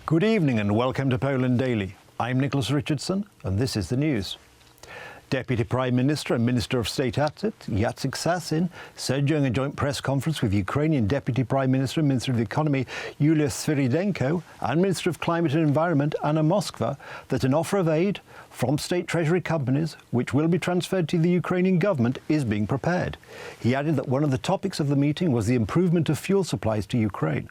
Good evening and welcome to Poland Daily. I'm Nicholas Richardson and this is the news. Deputy Prime Minister and Minister of State Assets Jacek Sasin said during a joint press conference with Ukrainian Deputy Prime Minister and Minister of the Economy Yulia Sviridenko and Minister of Climate and Environment Anna Moskva that an offer of aid from state treasury companies, which will be transferred to the Ukrainian government, is being prepared. He added that one of the topics of the meeting was the improvement of fuel supplies to Ukraine.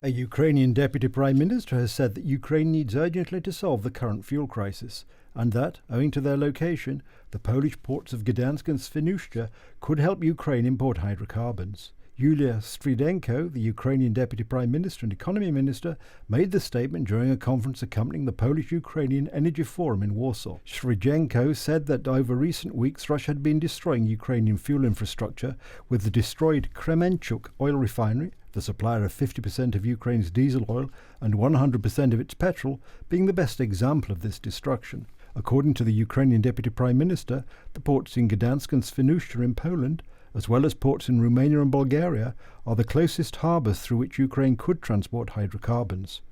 A Ukrainian Deputy Prime Minister has said that Ukraine needs urgently to solve the current fuel crisis and that, owing to their location, the Polish ports of Gdansk and Świnoujście could help Ukraine import hydrocarbons. Yulia Sviridenko, the Ukrainian Deputy Prime Minister and Economy Minister, made the statement during a conference accompanying the Polish-Ukrainian Energy Forum in Warsaw. Sviridenko said that over recent weeks Russia had been destroying Ukrainian fuel infrastructure, with the destroyed Kremenchuk oil refinery, the supplier of 50% of Ukraine's diesel oil and 100% of its petrol, being the best example of this destruction. According to the Ukrainian Deputy Prime Minister, the ports in Gdansk and Świnoujście in Poland, as well as ports in Romania and Bulgaria, are the closest harbours through which Ukraine could transport hydrocarbons.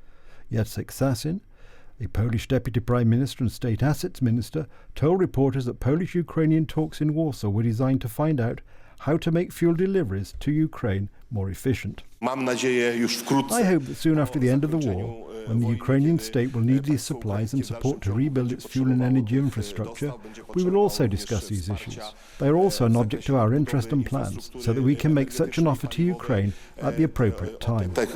Jacek Sasin, the Polish Deputy Prime Minister and State Assets Minister, told reporters that Polish-Ukrainian talks in Warsaw were designed to find out how to make fuel deliveries to Ukraine more efficient. I hope that soon after the end of the war, when the Ukrainian state will need these supplies and support to rebuild its fuel and energy infrastructure, we will also discuss these issues. They are also an object of our interest and plans, so that we can make such an offer to Ukraine at the appropriate time. I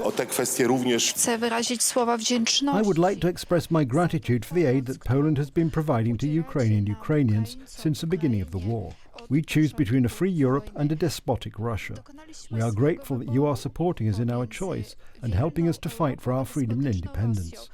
would like to express my gratitude for the aid that Poland has been providing to Ukraine and Ukrainians since the beginning of the war. We choose between a free Europe and a despotic Russia. We are grateful that you are supporting us in our choice and helping us to fight for our freedom and independence.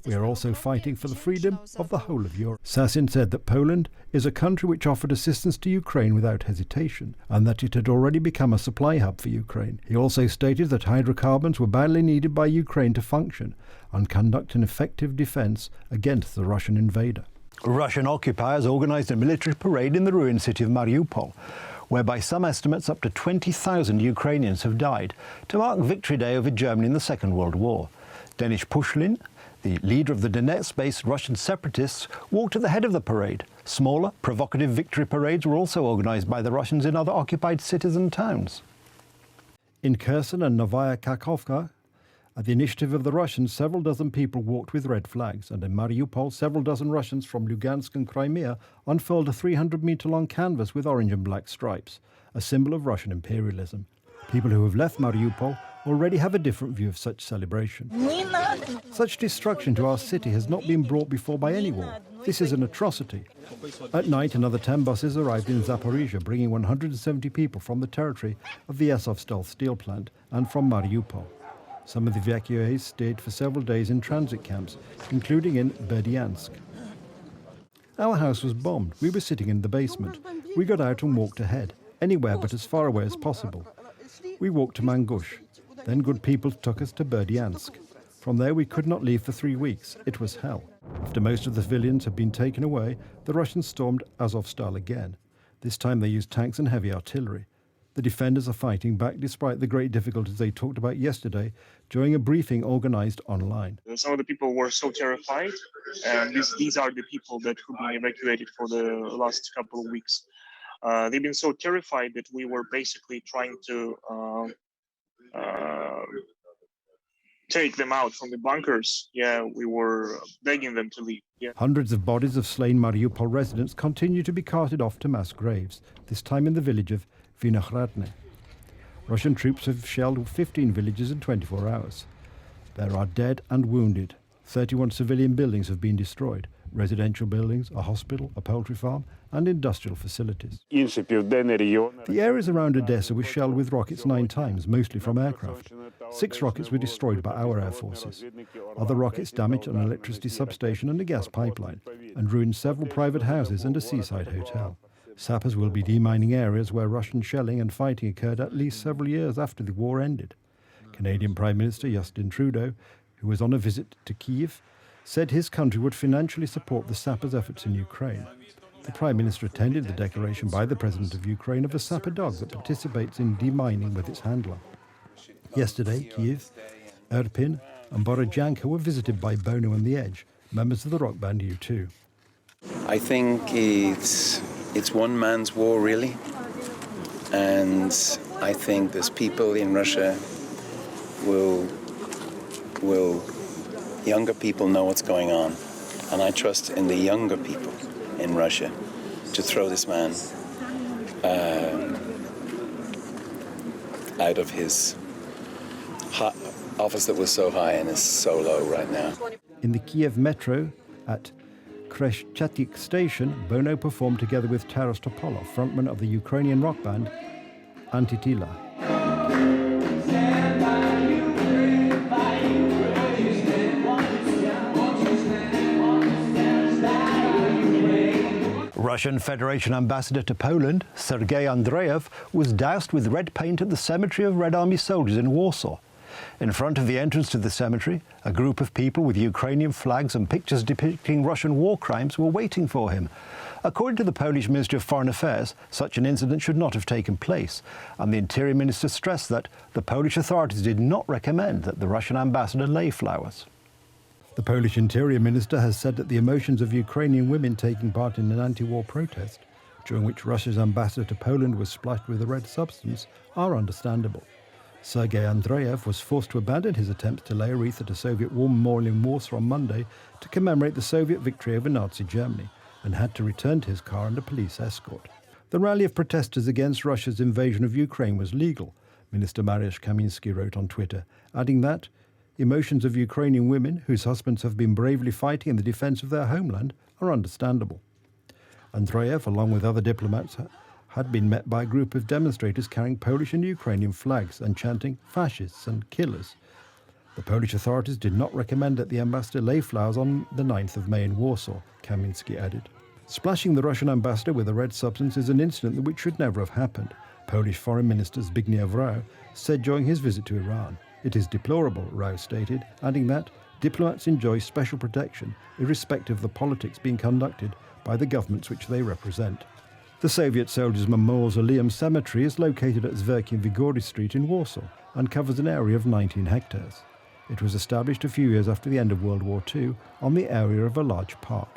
We are also fighting for the freedom of the whole of Europe. Sasin said that Poland is a country which offered assistance to Ukraine without hesitation and that it had already become a supply hub for Ukraine. He also stated that hydrocarbons were badly needed by Ukraine to function and conduct an effective defence against the Russian invader. Russian occupiers organised a military parade in the ruined city of Mariupol, where by some estimates up to 20,000 Ukrainians have died, to mark Victory Day over Germany in the Second World War. Denis Pushlin, the leader of the Donetsk-based Russian separatists, walked at the head of the parade. Smaller, provocative victory parades were also organised by the Russians in other occupied cities and towns. In Kherson and Novaya Kakhovka, at the initiative of the Russians, several dozen people walked with red flags, and in Mariupol, several dozen Russians from Lugansk and Crimea unfurled a 300-metre-long canvas with orange and black stripes, a symbol of Russian imperialism. People who have left Mariupol already have a different view of such celebration. Such destruction to our city has not been brought before by any war. This is an atrocity. At night, another 10 buses arrived in Zaporizhia, bringing 170 people from the territory of the Azovstal steel plant and from Mariupol. Some of the evacuees stayed for several days in transit camps, including in Berdyansk. Our house was bombed. We were sitting in the basement. We got out and walked ahead, anywhere but as far away as possible. We walked to Mangush. Then good people took us to Berdyansk. From there we could not leave for 3 weeks. It was hell. After most of the civilians had been taken away, the Russians stormed Azovstal again. This time they used tanks and heavy artillery. The defenders are fighting back despite the great difficulties they talked about yesterday during a briefing organised online. Some of the people were so terrified, and these are the people that have been evacuated for the last couple of weeks. They've been so terrified that we were basically trying to take them out from the bunkers. We were begging them to leave. Hundreds of bodies of slain Mariupol residents continue to be carted off to mass graves, this time in the village of Vinohradne. Russian troops have shelled 15 villages in 24 hours. There are dead and wounded. 31 civilian buildings have been destroyed. Residential buildings, a hospital, a poultry farm and industrial facilities. The areas around Odessa were shelled with rockets 9 times, mostly from aircraft. 6 rockets were destroyed by our air forces. Other rockets damaged an electricity substation and a gas pipeline, and ruined several private houses and a seaside hotel. Sappers will be demining areas where Russian shelling and fighting occurred at least several years after the war ended. Canadian Prime Minister Justin Trudeau, who was on a visit to Kyiv, said his country would financially support the sappers' efforts in Ukraine. The Prime Minister attended the declaration by the President of Ukraine of a sapper dog that participates in demining with its handler. Yesterday, Kyiv, Irpin and Borodyanka were visited by Bono and The Edge, members of the rock band U2. I think it's one man's war, really. And I think there's people in Russia younger people know what's going on. And I trust in the younger people in Russia to throw this man out of his office that was so high and is so low right now. In the Kiev metro at Kreshchatyk station, Bono performed together with Taras Topolov, frontman of the Ukrainian rock band Antitila. Russian Federation ambassador to Poland, Sergei Andreev, was doused with red paint at the cemetery of Red Army soldiers in Warsaw. In front of the entrance to the cemetery, a group of people with Ukrainian flags and pictures depicting Russian war crimes were waiting for him. According to the Polish Ministry of Foreign Affairs, such an incident should not have taken place, and the Interior Minister stressed that the Polish authorities did not recommend that the Russian ambassador lay flowers. The Polish Interior Minister has said that the emotions of Ukrainian women taking part in an anti-war protest, during which Russia's ambassador to Poland was splashed with a red substance, are understandable. Sergei Andreev was forced to abandon his attempts to lay a wreath at a Soviet war memorial in Warsaw on Monday to commemorate the Soviet victory over Nazi Germany, and had to return to his car under police escort. The rally of protesters against Russia's invasion of Ukraine was legal, Minister Mariusz Kamiński wrote on Twitter, adding that emotions of Ukrainian women whose husbands have been bravely fighting in the defence of their homeland are understandable. Andreev, along with other diplomats, had been met by a group of demonstrators carrying Polish and Ukrainian flags and chanting "fascists" and "killers." The Polish authorities did not recommend that the ambassador lay flowers on the 9th of May in Warsaw, Kamiński added. Splashing the Russian ambassador with a red substance is an incident which should never have happened, Polish Foreign Minister Zbigniew Rau said during his visit to Iran. It is deplorable, Rau stated, adding that diplomats enjoy special protection irrespective of the politics being conducted by the governments which they represent. The Soviet soldiers' mausoleum cemetery is located at Zwerkin-Vigory Street in Warsaw and covers an area of 19 hectares. It was established a few years after the end of World War II on the area of a large park.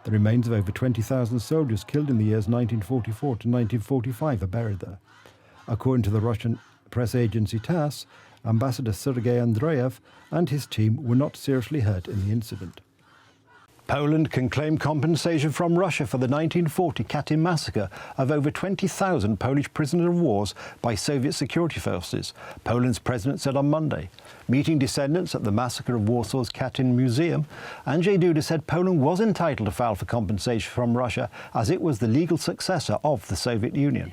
The remains of over 20,000 soldiers killed in the years 1944 to 1945 are buried there. According to the Russian press agency TASS, Ambassador Sergei Andreev and his team were not seriously hurt in the incident. Poland can claim compensation from Russia for the 1940 Katyn massacre of over 20,000 Polish prisoners of war by Soviet security forces, Poland's president said on Monday. Meeting descendants at the massacre of Warsaw's Katyn Museum, Andrzej Duda said Poland was entitled to file for compensation from Russia as it was the legal successor of the Soviet Union.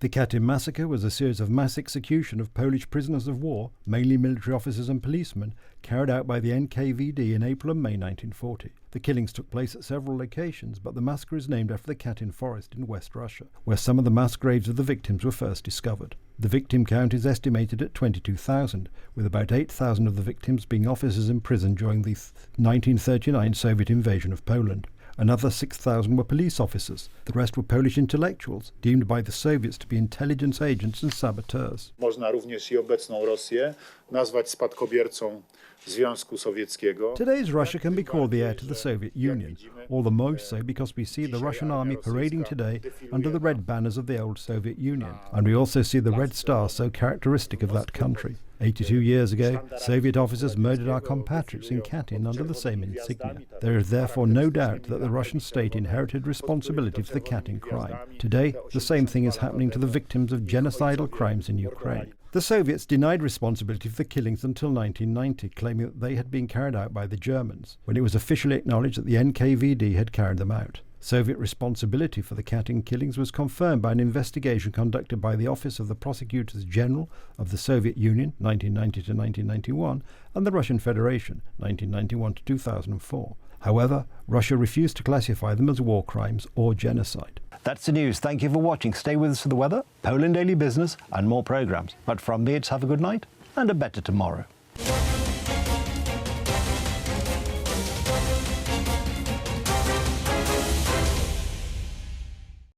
The Katyn massacre was a series of mass execution of Polish prisoners of war, mainly military officers and policemen, carried out by the NKVD in April and May 1940. The killings took place at several locations, but the massacre is named after the Katyn forest in West Russia, where some of the mass graves of the victims were first discovered. The victim count is estimated at 22,000, with about 8,000 of the victims being officers imprisoned during the 1939 Soviet invasion of Poland. Another 6,000 were police officers. The rest were Polish intellectuals, deemed by the Soviets to be intelligence agents and saboteurs. Można również i obecną Rosję nazwać spadkobiercą Związku Sowieckiego. Today's Russia can be called the heir to the Soviet Union, all the more so because we see the Russian army parading today under the red banners of the old Soviet Union, and we also see the red star so characteristic of that country. 82 years ago, Soviet officers murdered our compatriots in Katyn under the same insignia. There is therefore no doubt that the Russian state inherited responsibility for the Katyn crime. Today, the same thing is happening to the victims of genocidal crimes in Ukraine. The Soviets denied responsibility for the killings until 1990, claiming that they had been carried out by the Germans, when it was officially acknowledged that the NKVD had carried them out. Soviet responsibility for the Katyn killings was confirmed by an investigation conducted by the Office of the Prosecutors General of the Soviet Union, 1990 to 1991, and the Russian Federation, 1991 to 2004. However, Russia refused to classify them as war crimes or genocide. That's the news. Thank you for watching. Stay with us for the weather, Poland Daily Business, and more programmes. But from me, it's have a good night and a better tomorrow.